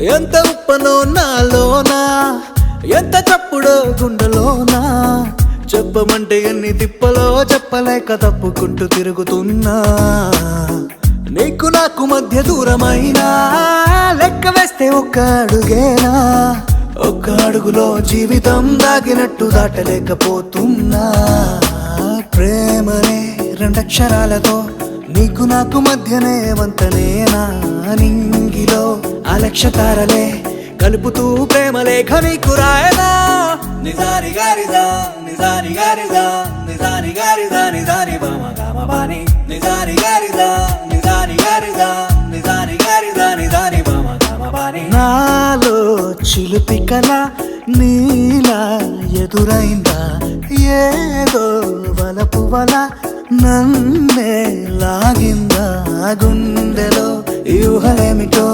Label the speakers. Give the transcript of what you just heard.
Speaker 1: ఎంత ఉప్పనో నాలోనా, ఎంత చప్పుడో గుండెలోనా, చెప్పమంటే ఎన్ని తిప్పలో చెప్పలేక తప్పుకుంటూ తిరుగుతున్నా. నీకు నాకు మధ్య దూరమైనా లెక్క వేస్తే ఒక్క అడుగేనా, ఒక్క అడుగులో జీవితం దాగినట్టు దాటలేకపోతున్నా. ప్రేమనే రెండక్షరాలతో నీకు నాకు మధ్యనే వంతనేనా, నింగిలో అలక్షతారలే కలుపుతూ ప్రేమ లేఖ నీకు రాయనా. నిజారి గారిజా నిజారి గారిజా నిజారి గారిజా నిజారి బామ గామ బాని, నిజారి గారిజా నిజారి గారిజా నిజారి గారిజా నిజారి బామ గామ బాని. నాలో చిలుపి కల నీలా ఎదురైందా, ఏదో వలపు వల నన్నే లాగిందా, గుండెలో యూహలేమిటో